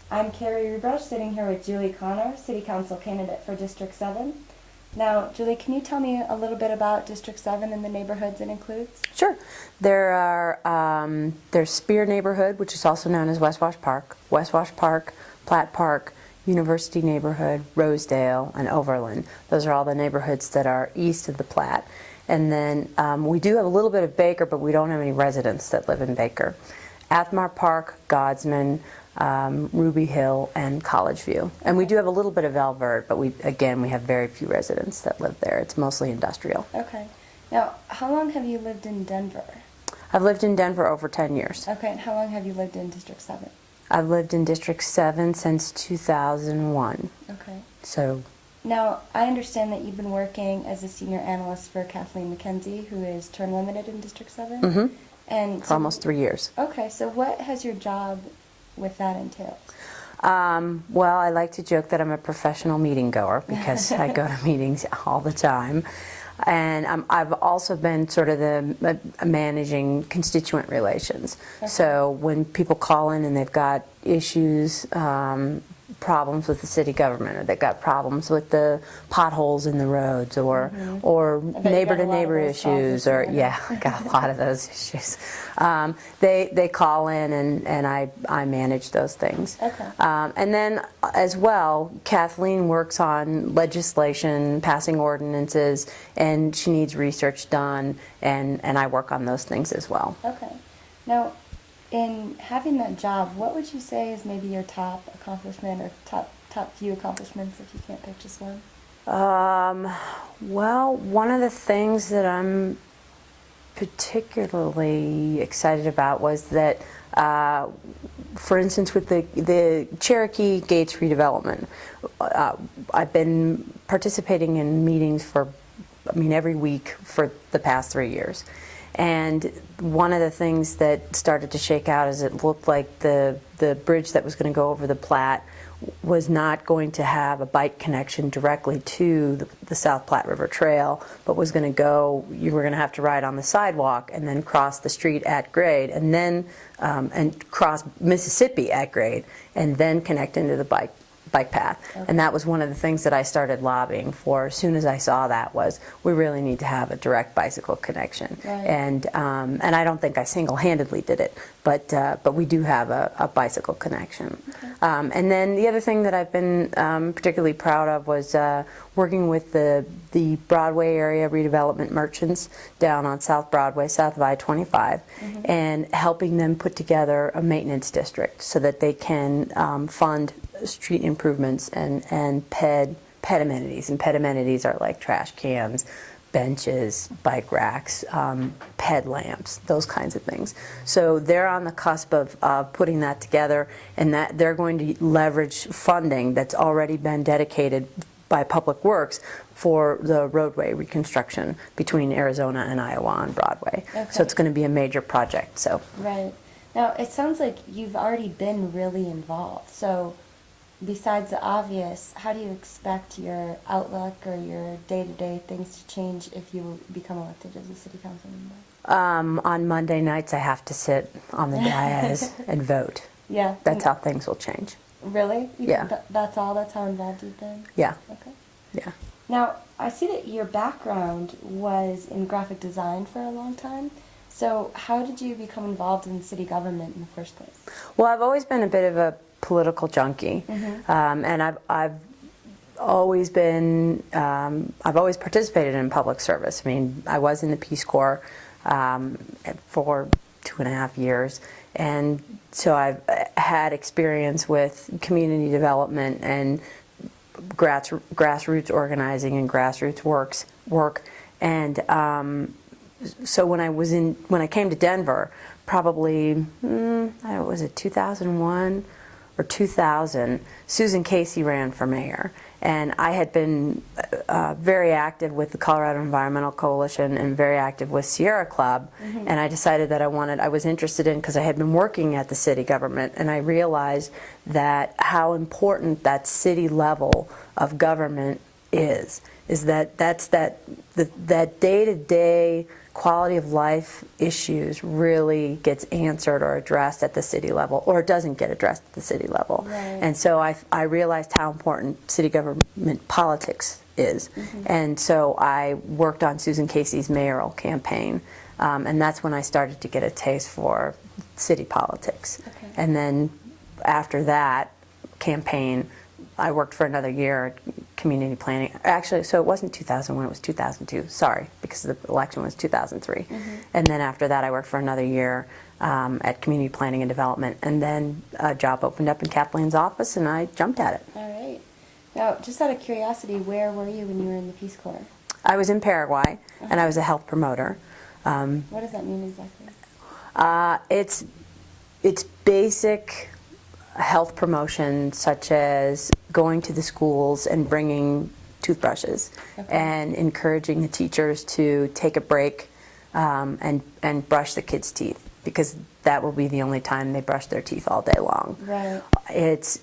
I'm Carrie Rubrush, sitting here with Julie Connor, City Council candidate for District 7. Now, Julie, can you tell me a little bit about District 7 and the neighborhoods it includes? Sure. There's Spear neighborhood, which is also known as West Wash Park, Platt Park, University neighborhood, Rosedale, and Overland. Those are all the neighborhoods that are east of the Platte. And then we do have a little bit of Baker, but we don't have any residents that live in Baker. Athmar Park, Godsman, Ruby Hill, and College View. And we do have a little bit of Elvert, but we have very few residents that live there. It's mostly industrial. Okay. Now, how long have you lived in Denver? I've lived in Denver over 10 years. Okay, and how long have you lived in District 7? I've lived in District 7 since 2001. Okay. So. Now, I understand that you've been working as a senior analyst for Kathleen McKenzie, who is term limited in District 7. Mm-hmm. And for almost 3 years. Okay, so what has your job with that entailed? Well, I like to joke that I'm a professional meeting goer because I go to meetings all the time. And I've also been sort of the managing constituent relations. Okay. So when people call in and they've got issues, problems with the city government, or they've got problems with the potholes in the roads, or neighbor to neighbor issues, or I got a lot of those issues. They call in and I manage those things. Okay. And then as well, Kathleen works on legislation, passing ordinances, and she needs research done, and I work on those things as well. Okay. Now, in having that job, what would you say is maybe your top accomplishment, or top few accomplishments, if you can't pick just one? Well, one of the things that I'm particularly excited about was that, for instance, with the Cherokee Gates redevelopment, I've been participating in meetings every week for the past 3 years. And one of the things that started to shake out is it looked like the bridge that was going to go over the Platte was not going to have a bike connection directly to the South Platte River Trail, but was going to go, you were going to have to ride on the sidewalk and then cross the street at grade, and then and cross Mississippi at grade, and then connect into the bike path. Okay. And that was one of the things that I started lobbying for as soon as I saw that, was we really need to have a direct bicycle connection. Right. And I don't think I single-handedly did it, but we do have a bicycle connection. Okay. And then the other thing that I've been particularly proud of was working with the Broadway area redevelopment merchants down on South Broadway, south of I-25, and helping them put together a maintenance district so that they can fund street improvements and ped amenities. And ped amenities are like trash cans, benches, bike racks, ped lamps, those kinds of things. So they're on the cusp of putting that together, and that they're going to leverage funding that's already been dedicated by Public Works for the roadway reconstruction between Arizona and Iowa on Broadway. Okay. So it's going to be a major project. So. Right. Now, it sounds like you've already been really involved. So besides the obvious, how do you expect your outlook or your day-to-day things to change if you become elected as a city council member? On Monday nights, I have to sit on the dais and vote. Yeah. That's how things will change. Really? Yeah. That's all? That's how involved you've been? Yeah. Okay. Yeah. Now, I see that your background was in graphic design for a long time. So how did you become involved in city government in the first place? Well, I've always been a bit of a political junkie, and I've always been I've always participated in public service. I mean, I was in the Peace Corps for 2.5 years, and so I've had experience with community development and grassroots organizing and grassroots work, and so when I came to Denver, probably was it 2001 or 2000, Susan Casey ran for mayor, and I had been very active with the Colorado Environmental Coalition and very active with Sierra Club, and I decided that I was interested in, because I had been working at the city government, and I realized that how important that city level of government is that day-to-day quality of life issues really gets answered or addressed at the city level, or it doesn't get addressed at the city level. Right. And so I realized how important city government politics is. And so I worked on Susan Casey's mayoral campaign, and that's when I started to get a taste for city politics. Okay. And then after that campaign, I worked for another year at community planning. Actually, so it wasn't 2001, it was 2002. Sorry, because the election was 2003. And then after that, I worked for another year at community planning and development. And then a job opened up in Kathleen's office, and I jumped at it. All right. Now, just out of curiosity, where were you when you were in the Peace Corps? I was in Paraguay, and I was a health promoter. What does that mean exactly? It's basic health promotion, such as going to the schools and bringing toothbrushes, and encouraging the teachers to take a break and brush the kids' teeth, because that will be the only time they brush their teeth all day long. Right. It's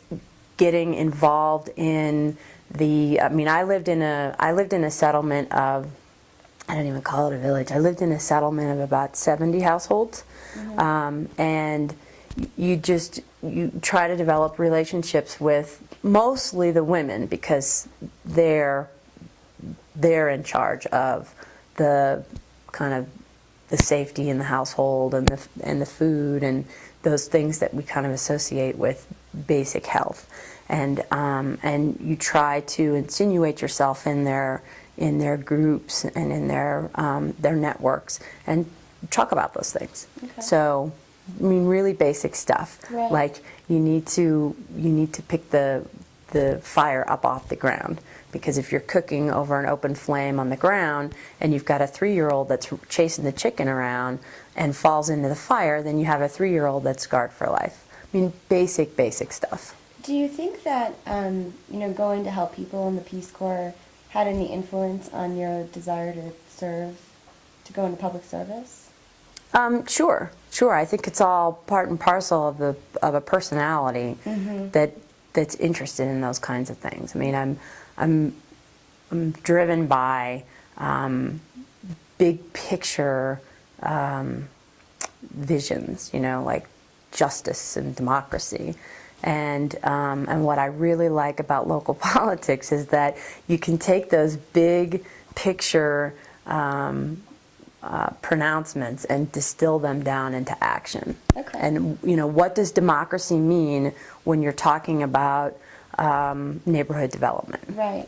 getting involved in the. I mean, I lived in a settlement of. I don't even call it a village. I lived in a settlement of about 70 households, and you try to develop relationships with mostly the women, because they're in charge of the kind of the safety in the household and the food and those things that we kind of associate with basic health, and you try to insinuate yourself in their groups and in their networks and talk about those things. Okay. So, I mean, really basic stuff. Right. Like you need to pick the fire up off the ground, because if you're cooking over an open flame on the ground and you've got a 3-year-old that's chasing the chicken around and falls into the fire, then you have a 3-year-old that's scarred for life. I mean, basic stuff. Do you think that going to help people in the Peace Corps had any influence on your desire to go into public service? Sure. I think it's all part and parcel of a personality that's interested in those kinds of things. I mean, I'm driven by big picture visions, like justice and democracy. And what I really like about local politics is that you can take those big picture pronouncements and distill them down into action. Okay. And what does democracy mean when you're talking about neighborhood development? Right.